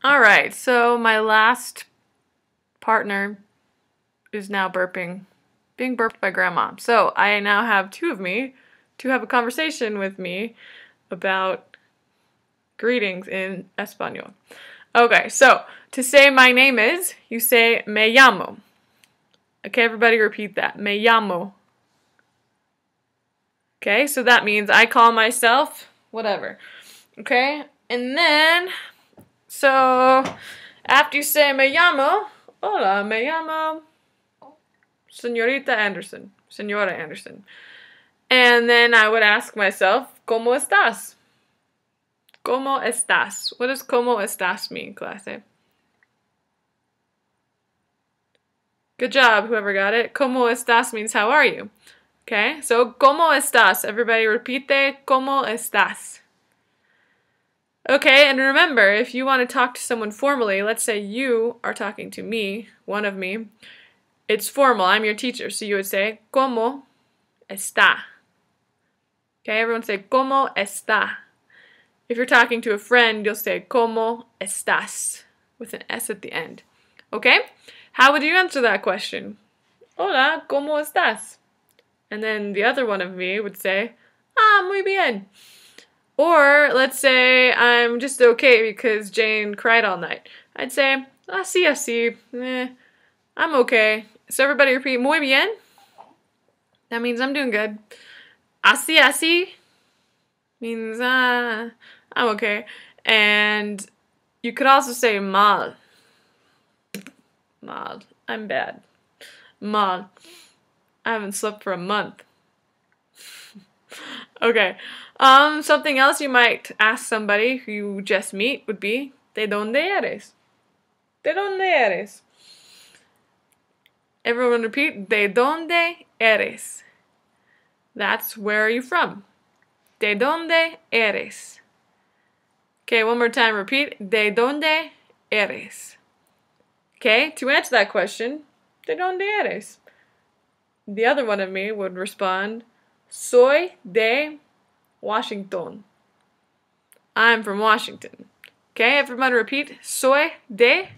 Alright, so my last partner is now being burped by Grandma. So I now have two of me to have a conversation with me about greetings in Espanol. Okay, so to say my name is, you say me llamo. Okay, everybody repeat that. Me llamo. Okay, so that means I call myself whatever. Okay, and then, so after you say me llamo, hola, me llamo Señorita Anderson, Señora Anderson. And then I would ask myself, ¿Cómo estás? ¿Cómo estás? What does ¿Cómo estás mean, clase? Good job, whoever got it. ¿Cómo estás means how are you? Okay, so ¿Cómo estás? Everybody repite, ¿Cómo estás? Okay, and remember, if you want to talk to someone formally, let's say you are talking to me, one of me, it's formal, I'm your teacher, so you would say, ¿Cómo está? Okay, everyone say, ¿Cómo está? If you're talking to a friend, you'll say, ¿Cómo estás? With an S at the end. Okay? How would you answer that question? Hola, ¿cómo estás? And then the other one of me would say, muy bien. Or, let's say I'm just okay because Jane cried all night. I'd say, así. I'm okay. So everybody repeat, muy bien. That means I'm doing good. Así means, I'm okay. And you could also say mal. Mal. I'm bad. Mal. I haven't slept for a month. Okay. Something else you might ask somebody who you just meet would be, ¿De dónde eres? ¿De dónde eres? Everyone repeat, ¿De dónde eres? That's where are you from? ¿De dónde eres? Okay, one more time, repeat, ¿De dónde eres? Okay, to answer that question, ¿De dónde eres? The other one of me would respond, Soy de Washington. I'm from Washington. Okay, everyone repeat, Soy de,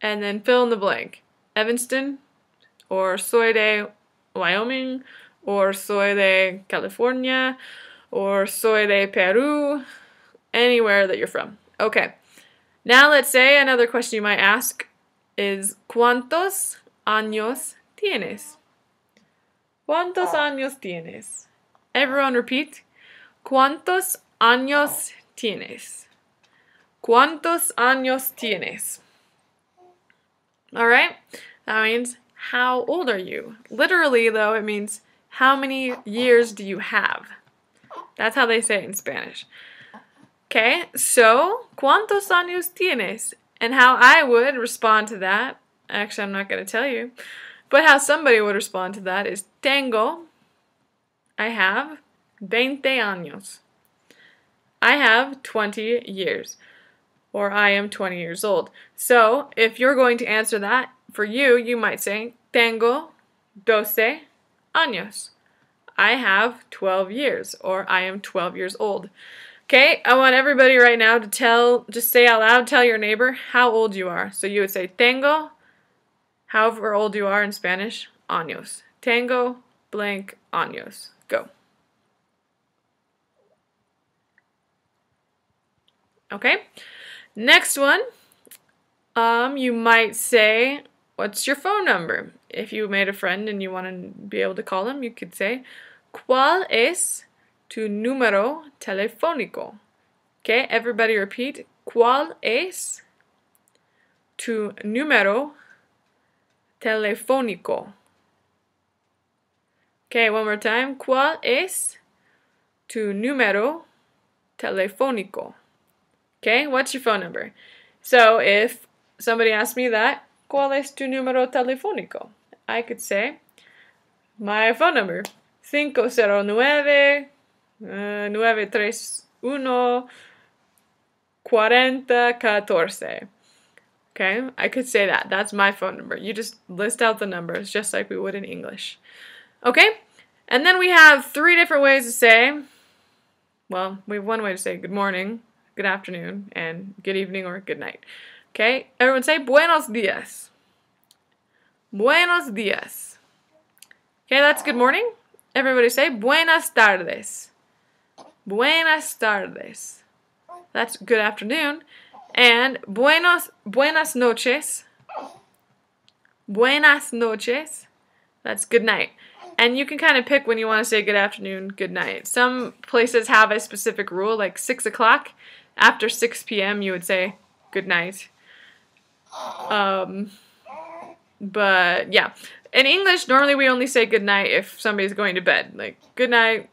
and then fill in the blank. Evanston, or Soy de Wyoming, or Soy de California, or Soy de Peru, anywhere that you're from. Okay, now let's say another question you might ask is, ¿Cuántos años tienes? ¿Cuántos años tienes? Everyone repeat, ¿Cuántos años tienes? ¿Cuántos años tienes? Alright, that means, how old are you? Literally, though, it means, how many years do you have? That's how they say it in Spanish. Okay, so, ¿Cuántos años tienes? And how I would respond to that, actually I'm not going to tell you, but how somebody would respond to that is, Tengo, I have, 20 años. I have 20 years. Or I am 20 years old. So, if you're going to answer that, for you, you might say, Tengo 12 años. I have 12 years. Or I am 12 years old. Okay, I want everybody right now to just say out loud, tell your neighbor how old you are. So you would say, Tengo, however old you are in Spanish, años. Tengo blank años. Go. Okay, next one, you might say, what's your phone number? If you made a friend and you want to be able to call them, you could say, ¿Cuál es tu número telefónico? Okay, everybody repeat, ¿Cuál es tu número telefónico? Okay, one more time, ¿Cuál es tu número telefónico? Okay, what's your phone number? So if somebody asked me that, ¿Cuál es tu número telefónico? I could say, my phone number, 509-931-4014. Okay, I could say that. That's my phone number. You just list out the numbers just like we would in English. Okay, and then we have 3 different ways to say, well, we have one way to say good morning. good afternoon, and good evening or good night. Okay? Everyone say buenos dias. Buenos dias. Okay, that's good morning. Everybody say buenas tardes. Buenas tardes. That's good afternoon. And buenas noches. Buenas noches. That's good night. And you can kind of pick when you want to say good afternoon, good night. Some places have a specific rule, like 6 o'clock. After 6 p.m. you would say good night. But yeah. In English, normally we only say good night if somebody's going to bed. Like, good night.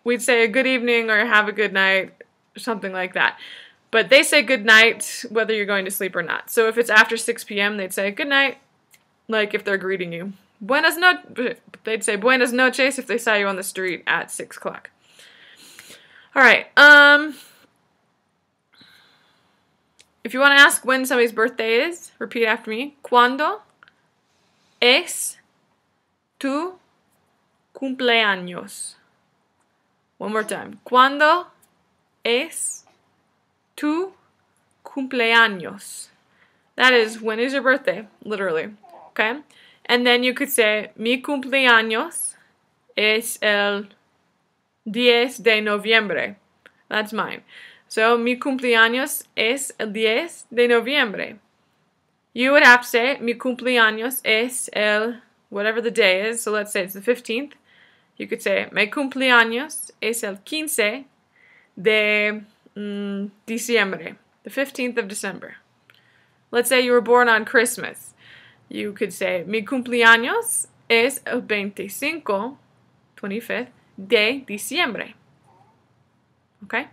We'd say a good evening or have a good night, or something like that. But they say good night whether you're going to sleep or not. So if it's after 6 p.m., they'd say good night, like if they're greeting you. They'd say buenas noches if they saw you on the street at 6 o'clock. Alright, if you want to ask when somebody's birthday is, repeat after me. ¿Cuándo es tu cumpleaños? One more time. ¿Cuándo es tu cumpleaños? That is, when is your birthday? Literally. Okay? And then you could say, mi cumpleaños es el 10 de noviembre. That's mine. So, mi cumpleaños es el 10 de noviembre. You would have to say, mi cumpleaños es el, whatever the day is. So let's say it's the 15th. You could say, mi cumpleaños es el 15 de diciembre. The 15th of December. Let's say you were born on Christmas. You could say, mi cumpleaños es el 25th de diciembre. Okay?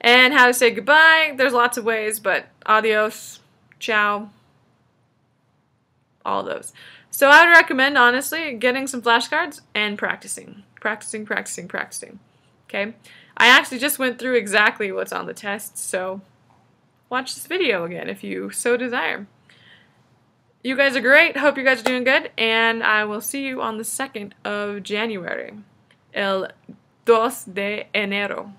And how to say goodbye, there's lots of ways, but adios, ciao, all those. So I would recommend, honestly, getting some flashcards and practicing. Practicing. Okay? I actually just went through exactly what's on the test, so watch this video again if you so desire. You guys are great. Hope you guys are doing good, and I will see you on the 2nd of January. El 2 de enero.